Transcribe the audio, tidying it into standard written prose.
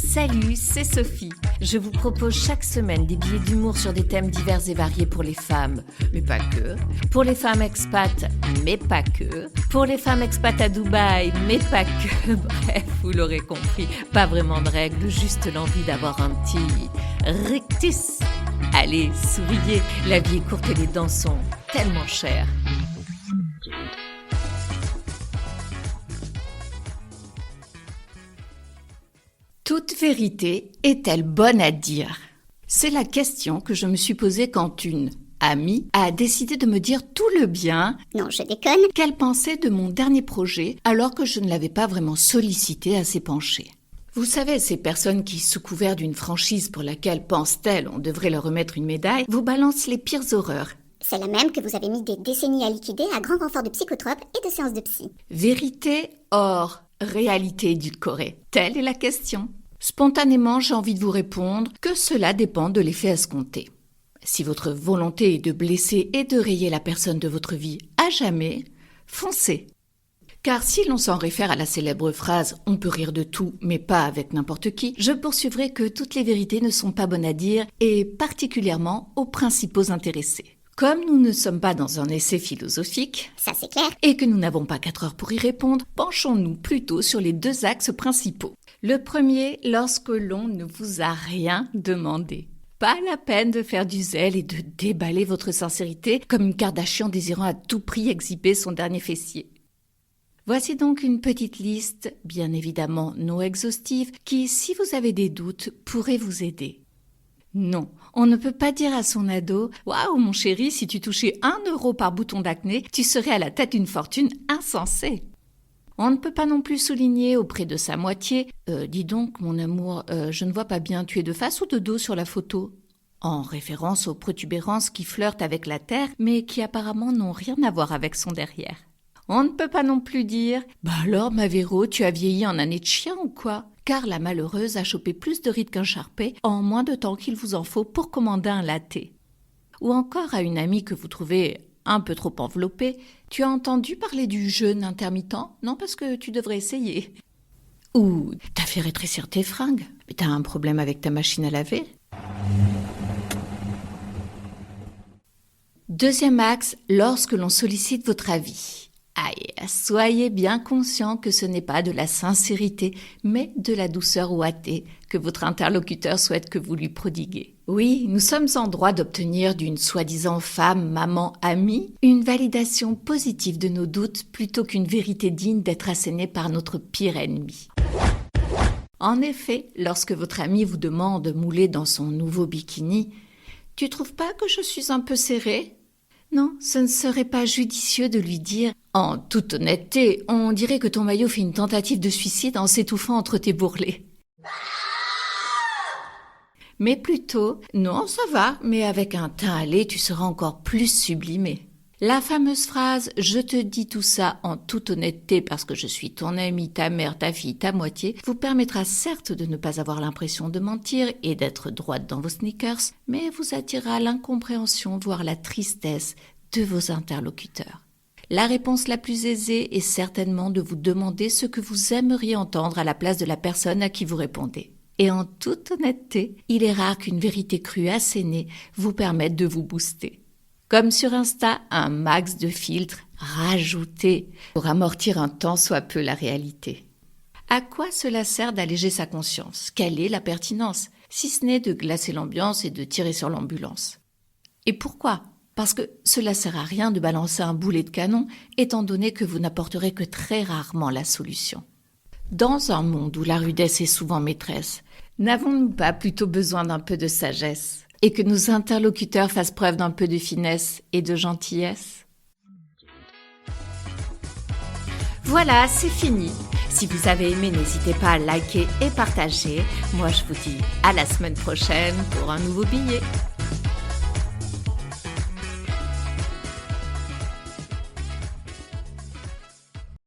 Salut, c'est Sophie. Je vous propose chaque semaine des billets d'humour sur des thèmes divers et variés pour les femmes, mais pas que. Pour les femmes expats, mais pas que. Pour les femmes expats à Dubaï, mais pas que. Bref, vous l'aurez compris, pas vraiment de règles, juste l'envie d'avoir un petit rictus. Allez, souriez, la vie est courte et les dents sont tellement chères. Toute vérité est-elle bonne à dire ? C'est la question que je me suis posée quand une amie a décidé de me dire tout le bien Non, je déconne. qu'elle pensait de mon dernier projet alors que je ne l'avais pas vraiment sollicité à s'y pencher. Vous savez, ces personnes qui, sous couvert d'une franchise pour laquelle pense-t-elle on devrait leur remettre une médaille, vous balancent les pires horreurs. C'est la même que vous avez mis des décennies à liquider à grand renfort de psychotropes et de séances de psy. Vérité or réalité édulcorée, telle est la question. Spontanément, j'ai envie de vous répondre que cela dépend de l'effet escompté. Si votre volonté est de blesser et de rayer la personne de votre vie à jamais, foncez. Car si l'on s'en réfère à la célèbre phrase « on peut rire de tout, mais pas avec n'importe qui », je poursuivrai que toutes les vérités ne sont pas bonnes à dire et particulièrement aux principaux intéressés. Comme nous ne sommes pas dans un essai philosophique, Ça c'est clair. et que nous n'avons pas 4 heures pour y répondre, penchons-nous plutôt sur les 2 axes principaux. Le premier, lorsque l'on ne vous a rien demandé. Pas la peine de faire du zèle et de déballer votre sincérité comme une Kardashian désirant à tout prix exhiber son dernier fessier. Voici donc une petite liste, bien évidemment non exhaustive, qui, si vous avez des doutes, pourrait vous aider. Non, on ne peut pas dire à son ado « Waouh, mon chéri, si tu touchais 1 euro par bouton d'acné, tu serais à la tête d'une fortune insensée !» On ne peut pas non plus souligner auprès de sa moitié « Dis donc, mon amour, je ne vois pas bien, tu es de face ou de dos sur la photo ?» en référence aux protubérances qui flirtent avec la terre, mais qui apparemment n'ont rien à voir avec son derrière. On ne peut pas non plus dire « Bah alors, ma Véro, tu as vieilli en année de chien ou quoi ?» car la malheureuse a chopé plus de rides qu'un charpé en moins de temps qu'il vous en faut pour commander un latte. Ou encore à une amie que vous trouvez un peu trop enveloppée, « Tu as entendu parler du jeûne intermittent ? Non, parce que tu devrais essayer. » Ou « T'as fait rétrécir tes fringues ? Mais t'as un problème avec ta machine à laver ?» Deuxième axe, lorsque l'on sollicite votre avis. Aïe, soyez bien conscient que ce n'est pas de la sincérité, mais de la douceur ouatée que votre interlocuteur souhaite que vous lui prodiguez. Oui, nous sommes en droit d'obtenir d'une soi-disant femme, maman, amie, une validation positive de nos doutes plutôt qu'une vérité digne d'être assénée par notre pire ennemi. En effet, lorsque votre ami vous demande moulé dans son nouveau bikini, « Tu trouves pas que je suis un peu serrée ?» Non, ce ne serait pas judicieux de lui dire « En toute honnêteté, on dirait que ton maillot fait une tentative de suicide en s'étouffant entre tes bourrelets. » Mais plutôt « Non, ça va, mais avec un teint à lait, tu seras encore plus sublimé. » La fameuse phrase « Je te dis tout ça en toute honnêteté parce que je suis ton ami, ta mère, ta fille, ta moitié » vous permettra certes de ne pas avoir l'impression de mentir et d'être droite dans vos sneakers, mais vous attirera l'incompréhension, voire la tristesse de vos interlocuteurs. La réponse la plus aisée est certainement de vous demander ce que vous aimeriez entendre à la place de la personne à qui vous répondez. Et en toute honnêteté, il est rare qu'une vérité crue assénée vous permette de vous booster. Comme sur Insta, un max de filtres rajoutés pour amortir un tant soit peu la réalité. À quoi cela sert d'alléger sa conscience ? Quelle est la pertinence ? Si ce n'est de glacer l'ambiance et de tirer sur l'ambulance. Et pourquoi ? Parce que cela sert à rien de balancer un boulet de canon, étant donné que vous n'apporterez que très rarement la solution. Dans un monde où la rudesse est souvent maîtresse, n'avons-nous pas plutôt besoin d'un peu de sagesse ? Et que nos interlocuteurs fassent preuve d'un peu de finesse et de gentillesse. Voilà, c'est fini. Si vous avez aimé, n'hésitez pas à liker et partager. Moi, je vous dis à la semaine prochaine pour un nouveau billet.